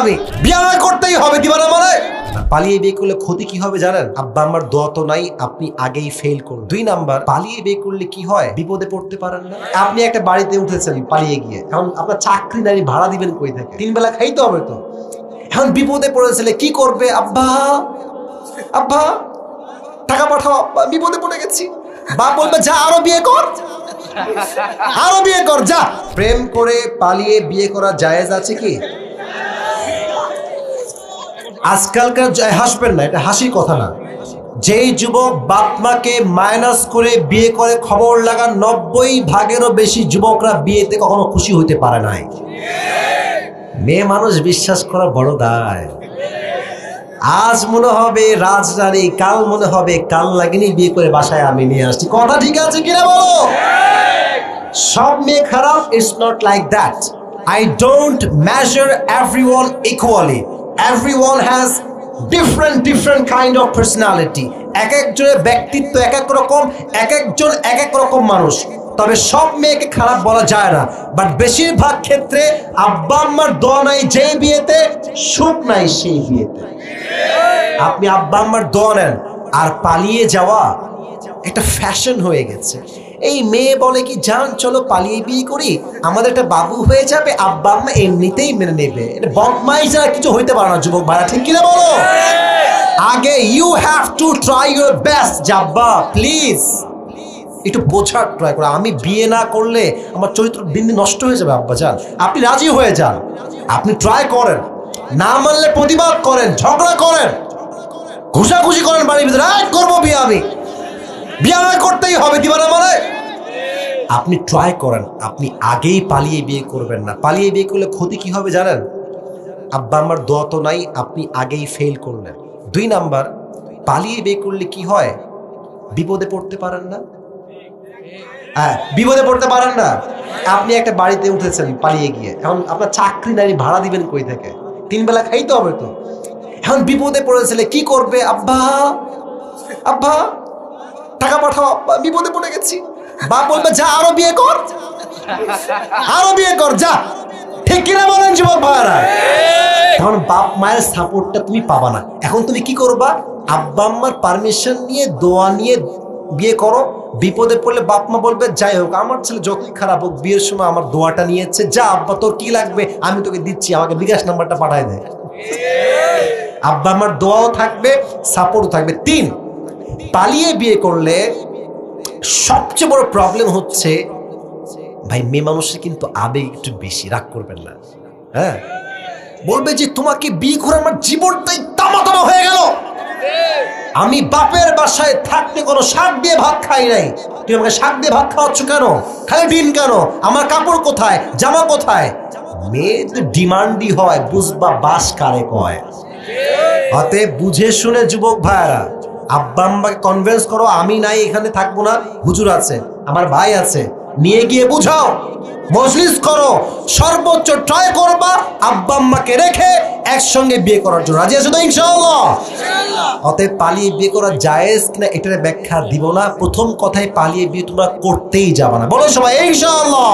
আমি বিয়ে করতেই হবে, দিবা না মানে? পালিয়ে বিয়ে করলে ক্ষতি কি হবে জানেন? আব্বা আমার দোয়া তো নাই, আপনি আগেই ফেল করুন। 2 নাম্বার, পালিয়ে বিয়ে করলে কি হয়? বিপদে পড়তে পারেন না। আপনি একটা বাড়িতে উঠেছেন পালিয়ে গিয়ে, এখন আপনার চাকরি নাই, ভাড়া দিবেন কই থেকে? 3 বেলা খাইতে হবে তো। এখন বিপদে পড়েছিলে, কি করবে? আব্বা আব্বা টাকা পাঠাও, আব্বা বিপদে পড়ে গেছি। বাপ বলবে যা আরো বিয়ে কর, আরো বিয়ে কর যা। প্রেম করে পালিয়ে বিয়ে করা জায়েজ আছে কি? আজকালকার হাসবেন না, এটা হাসির কথা না। যেই যুবক বাপ মাকে মাইনাস করে বিয়ে করে, খবর লাগা 90% বেশি যুবকরা বিয়েতে কখনো খুশি হইতে পারে নাই। মেয়ে মানুষ বিশ্বাস করা বড় দায়। আজ মনে হবে রাজরানী, কাল মনে হবে কাল লাগিনি বিয়ে করে বাসায় আমি নিয়ে আসছি। কথা ঠিক আছে কিনা বলো? সব মেয়ে খারাপ, it's not like that. I don't measure everyone equally. Everyone has different kind of personality. এক একজনের ব্যক্তিত্ব এক এক রকম, এক একজন এক এক রকম মানুষ। তবে সব মেয়েকে খারাপ বলা যায় না, বাট বেশিরভাগ ক্ষেত্রে আব্বা আম্মার দোয়া নাই যেই বিয়েতে, সুখ নাই সেই বিয়েতে। আপনি আব্বা আম্মার দোয়া নেন, আর পালিয়ে যাওয়া একটা ফ্যাশন হয়ে গেছে। এই মেয়ে বলে কি, জান চলো পালিয়ে বিয়ে করি, আমাদের একটা বাবু হয়ে যাবে, আব্বা আম্মা এমনিতেই মেনে নেবে। এটা বদমাইশ ছাড়া কিছু হইতে পারে না যুবক ভাইরা, ঠিক কিনা বলো? আগে you have to try your best. আব্বা প্লিজ একটু বোঝার ট্রাই করো, আমি বিয়ে না করলে আমার চরিত্র দিন দিন নষ্ট হয়ে যাবে। আব্বা যান, আপনি রাজি হয়ে যান, আপনি ট্রাই করেন, না মানলে প্রতিবাদ করেন, ঝগড়া করেন, ঘুষাঘুষি করেন বাড়ির ভিতরে, করবো বিয়ে, আমি বিয়ে করতেই হবে, দিবা না মানে? আপনি ট্রাই করেন, আপনি আগেই পালিয়ে বিয়ে করবেন না। পালিয়ে বিয়ে করলে ক্ষতি কি হবে জানেন? আব্বা আমার দোয়া তো নাই, আপনি আগেই ফেল করলেন। 2 নাম্বার, পালিয়ে বিয়ে করলে কি হয়? বিপদে পড়তে পারেন না। হ্যাঁ, বিপদে পড়তে পারেন না। আপনি একটা বাড়িতে উঠেছেন পালিয়ে গিয়ে, এখন আপনার চাকরি নাই, ভাড়া দিবেন কই থেকে? 3 বেলা খাইতে হবে তো। এখন বিপদে পড়েছিলে, কি করবে? আব্বা আব্বা টাকা পাঠাও, আব্বা বিপদে পড়ে গেছি। বাপ বলবে যা আরো বিয়ে কর, আরো বিয়ে কর যা। ঠিক কিনা বলেন যুবক ভাইরা? এখন বাপ মায়ের সাপোর্টটা তুমি পাবা না। এখন তুমি কি করবা? আব্বা আম্মার পারমিশন নিয়ে, দোয়া নিয়ে বিয়ে করো। বিপদে পড়লে বাপ মা বলবে যাই হোক, আমার ছেলে যতই খারাপ হোক বিয়ের সময় আমার দোয়াটা নিয়েছে, যা আব্বা তোর কি লাগবে আমি তোকে দিচ্ছি, আমাকে বিকাশ নাম্বারটা পাঠায় দে। আব্বা আমার দোয়াও থাকবে, সাপোর্টও থাকবে। 3, পালিয়ে বিয়ে করলে সবচেয়ে বড় প্রবলেম হচ্ছে ভাই, মেয়ে মানুষের কিন্তু আবেগ একটু বেশি, রাগ করবেন না। হ্যাঁ, বলবে যে তোমাকে বিয়ে করে আমার জীবনটাই তামা তামা হয়ে গেল, আমি বাপের বাসায় থাকতে কোনো শাক দিয়ে ভাত খাই নাই, তুই আমাকে শাক দিয়ে ভাত খাওয়াচ্ছ কেন? খালি ডিম কেন? আমার কাপড় কোথায়, জামা কোথায়? মেয়ে যদি ডিমান্ডই হয়, বুঝবা বাস কারে কয়। অতএব বুঝে শুনে যুবক ভাইরা, আব্বা আম্মাকে কনভিন্স করো, আমি নাই এখানে থাকবো না, হুজুর আছে, আমার ভাই আছে, নিয়ে গিয়ে বুঝাও, মজলিস করো, সর্বোচ্চ ট্রাই করবা আব্বা আম্মাকে রেখে একসঙ্গে বিয়ে করার জন্য। রাজি আছো তো ইনশাআল্লাহ? অতএব পালিয়ে বিয়ে করা জায়েজ কিনা এটার ব্যাখ্যা দিব না। প্রথম কথায় পালিয়ে বিয়ে তোমরা করতেই যাবা না, বলো সবাই ইনশাআল্লাহ।